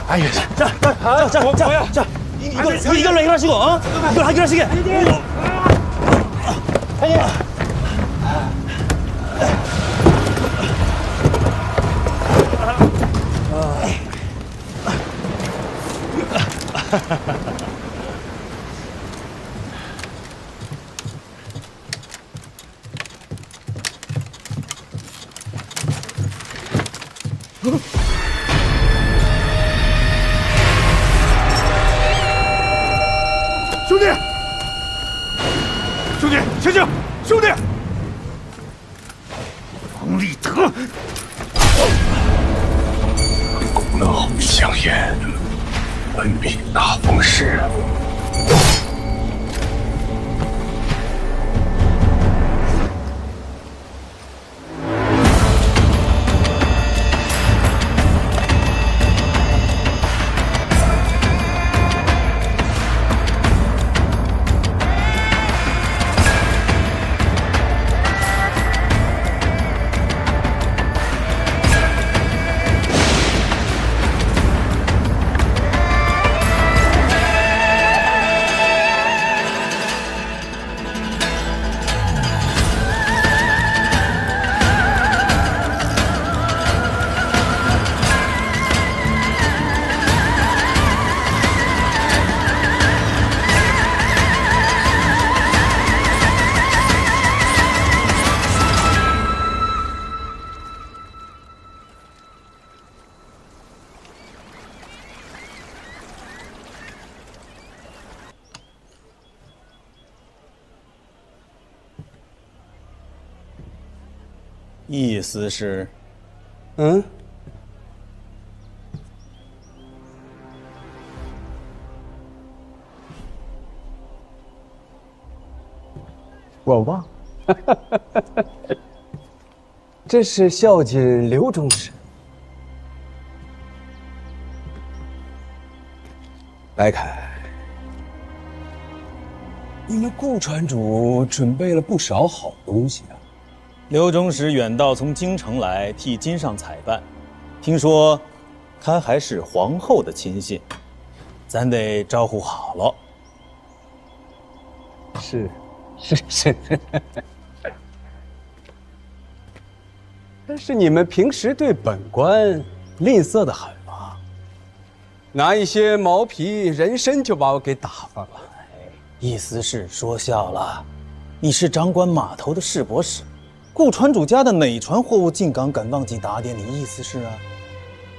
알겠어. 자, 이걸로 해결하시고, 이걸 해결하시게.兄弟，醒醒！兄弟，王立德，公道相验，本必大风势。意思是，我忘，这是孝敬刘中士。白凯，你们顾船主准备了不少好东西啊。刘中时远道从京城来替金上采办，听说他还是皇后的亲信，咱得招呼好了。是。但是你们平时对本官吝啬的很嘛，拿一些毛皮、人参就把我给打发了。意思是说笑了，你是掌管码头的市舶使。顾船主家的哪船货物进港敢忘记打点？你意思是啊？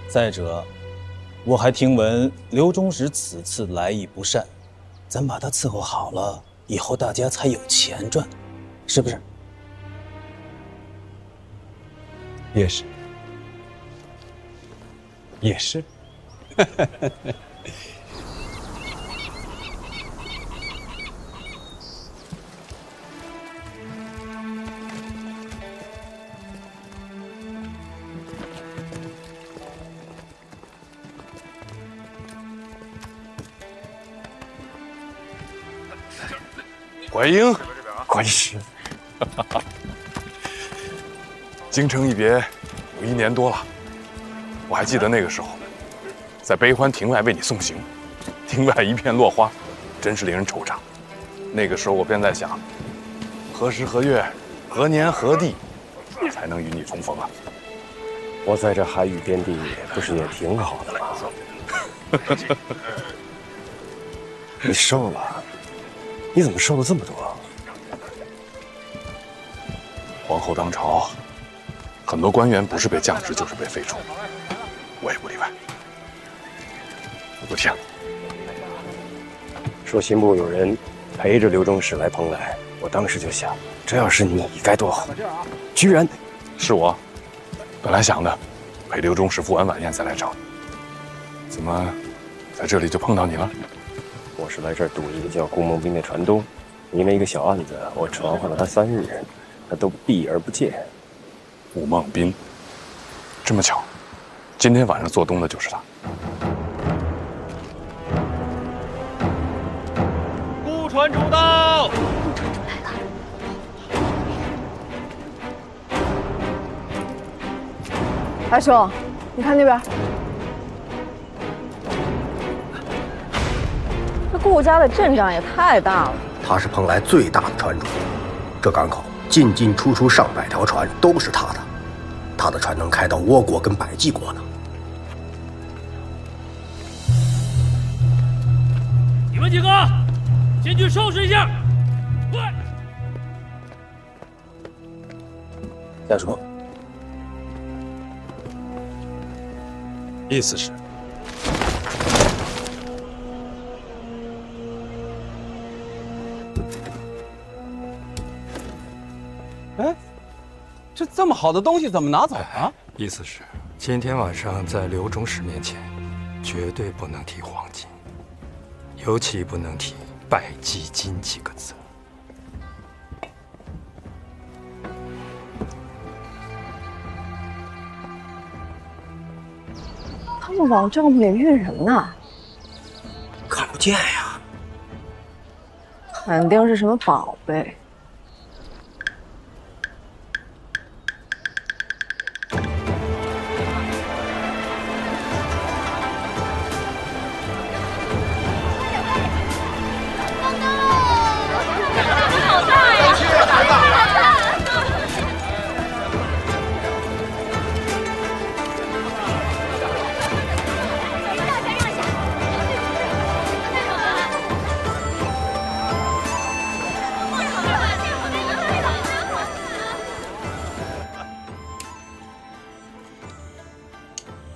再者，我还听闻刘中时此次来意不善，咱把他伺候好了，以后大家才有钱赚，是不是？也是，也是。怀英，怀师，京城一别有1年多了，我还记得那个时候，在悲欢亭外为你送行，亭外一片落花，真是令人惆怅。那个时候我便在想，何时何月何年何地，才能与你重逢啊？我在这海域边地不是也挺好的吗？你瘦了，你怎么瘦了这么多？皇后当朝，很多官员不是被降职就是被废除，我也不例外。不听。说刑部有人陪着刘忠使来蓬莱，我当时就想，这要是你该多好，居然是我。本来想的，陪刘忠使赴完晚宴再来找你，怎么在这里就碰到你了？我是来这儿堵一个叫顾梦斌的船东，因为一个小案子，我传唤了他3日，他都避而不见。顾梦斌，这么巧，今天晚上做东的就是他。顾船主到。大兄，你看那边，这顾家的阵仗也太大了。他是蓬莱最大的船主，这港口进进出出上百条船都是他的，他的船能开到倭国跟百济国呢。你们几个进去收拾一下。快！下说。意思是，哎，这么好的东西怎么拿走了？意思是，今天晚上在刘忠使面前，绝对不能提黄金，尤其不能提百济金几个字。他们往帐篷里运人呢，看不见呀，肯定是什么宝贝。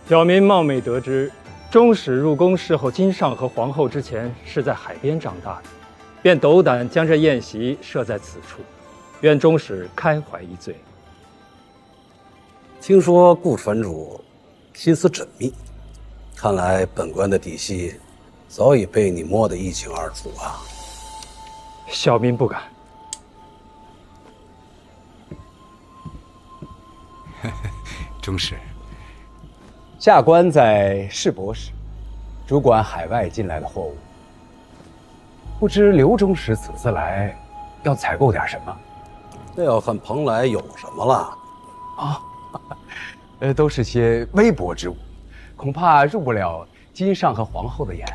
小民冒昧得知，忠使入宫侍候金上和皇后之前是在海边长大的，便斗胆将这宴席设在此处，愿忠使开怀一醉。听说顾船主心思缜密，看来本官的底细早已被你摸得一清二楚啊。小民不敢。忠使。下官在市舶使，主管海外进来的货物。不知刘忠使此次来，要采购点什么？那要看蓬莱有什么了。啊，都是些微薄之物，恐怕入不了金上和皇后的眼。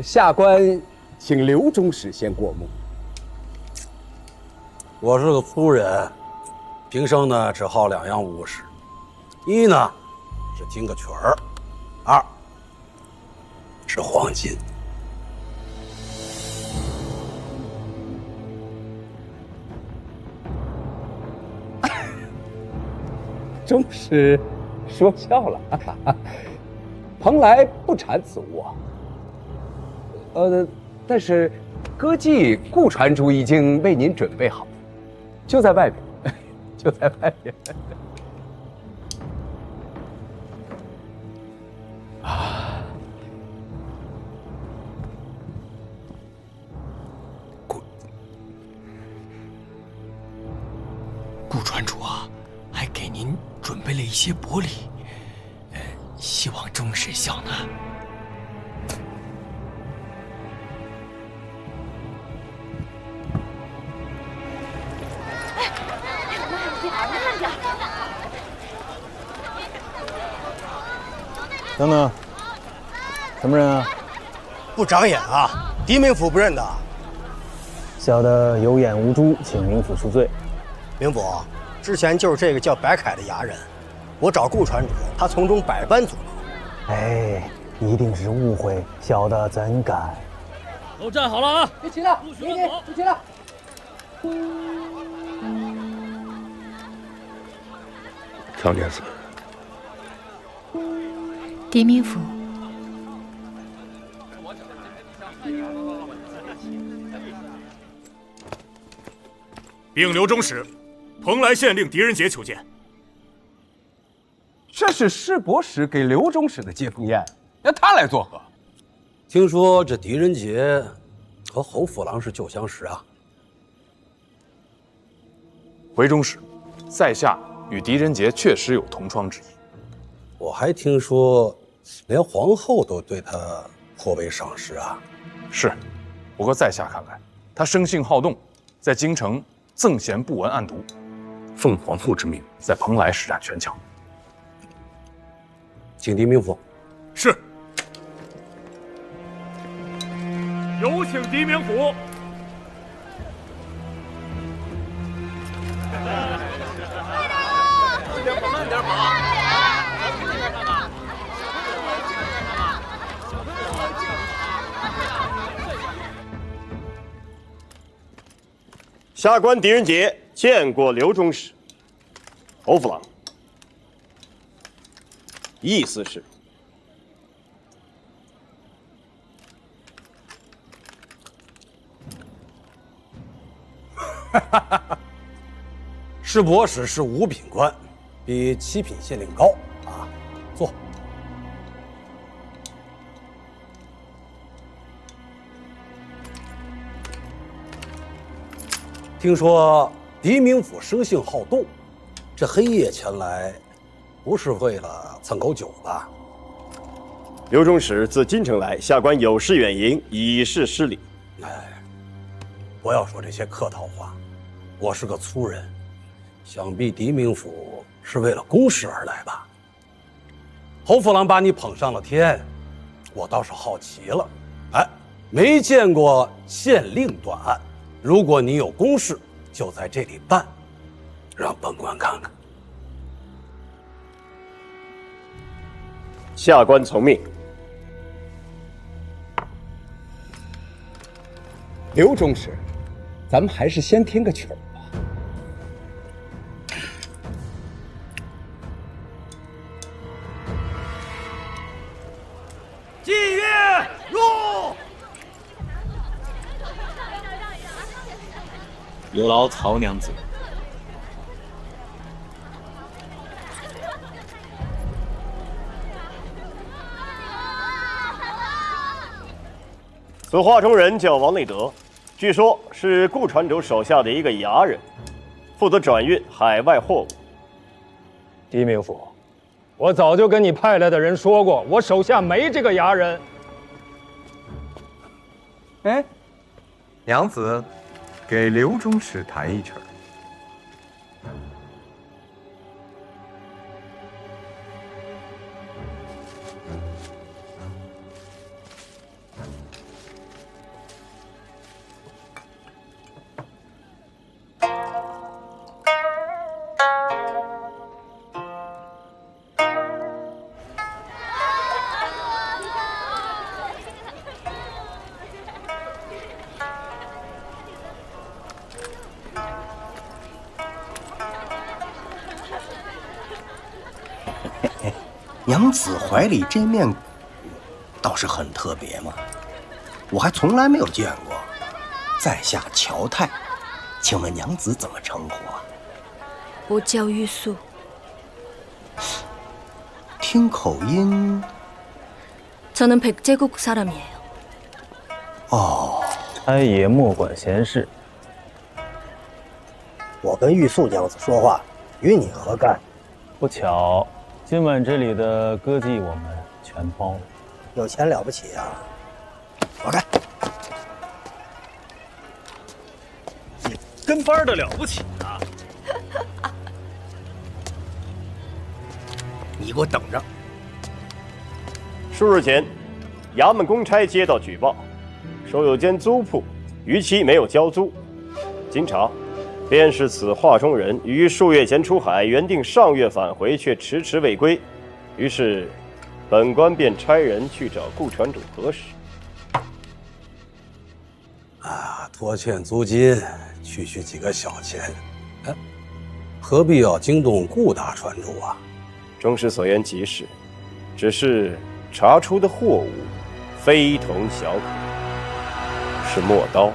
下官请刘忠使先过目。我是个粗人，平生呢只好2样物事，一呢是听个曲儿，2是黄金。忠使说笑了，蓬莱不产此物啊。但是歌妓顾船主已经为您准备好，就在外面，就在外面。顾船主啊，还给您准备了一些薄礼，希望忠使晓纳。等等，什么人啊？不长眼啊！狄明府不认得。小的有眼无珠，请明府恕罪。明府，之前就是这个叫白凯的衙人，我找顾传主，他从中百般阻挠。哎，一定是误会，小的怎敢？都站好了啊！别急了，别急了。乔娘子，狄明府，并刘中使，蓬莱县令狄仁杰求见。这是师伯使给刘中使的接风宴，让他来作何？听说这狄仁杰和侯府郎是旧相识啊。回中使，在下与狄仁杰确实有同窗之谊。我还听说，连皇后都对他颇为赏识啊。是，不过在下看来，他生性好动，在京城赠贤不闻暗读，奉皇后之命，在蓬莱施展权巧。请狄明府。是。有请狄明府。慢点跑。下官狄仁杰见过刘中使。侯府郎，意思是？师伯使是五品官，比七品县令高啊。坐。听说狄明府生性好动，这黑夜前来，不是为了蹭口酒吧？刘中使自京城来，下官有事远迎，以示失礼。哎，不要说这些客套话，我是个粗人，想必狄明府是为了公事而来吧？侯府郎把你捧上了天，我倒是好奇了。哎，没见过县令断案。如果你有公事，就在这里办，让本官看看。下官从命。刘中使，咱们还是先听个曲儿吧。祭乐入。有劳曹娘子。此画中人叫王内德，据说是顾传主手下的一个衙人，负责转运海外货物。狄明府，我早就跟你派来的人说过，我手下没这个衙人。哎，娘子，给刘中使弹一曲儿。娘子怀里这面鼓，倒是很特别嘛，我还从来没有见过。在下乔泰，请问娘子怎么称呼啊？我叫玉素。听口音， 저는 백제국 사람이에요. 哦，开爷莫管闲事。我跟玉素娘子说话，与你何干？不巧，今晚这里的歌妓我们全包了。有钱了不起啊！我干。你跟班的了不起啊！你给我等着。数日前，衙门公差接到举报，说有间租铺逾期没有交租。经查，便是此画中人于数月前出海，原定上月返回，却迟迟未归。于是，本官便差人去找顾船主核实。拖欠租金，区区几个小钱，哎，何必要惊动顾大船主啊？中士所言极是，只是查出的货物非同小可，是墨刀。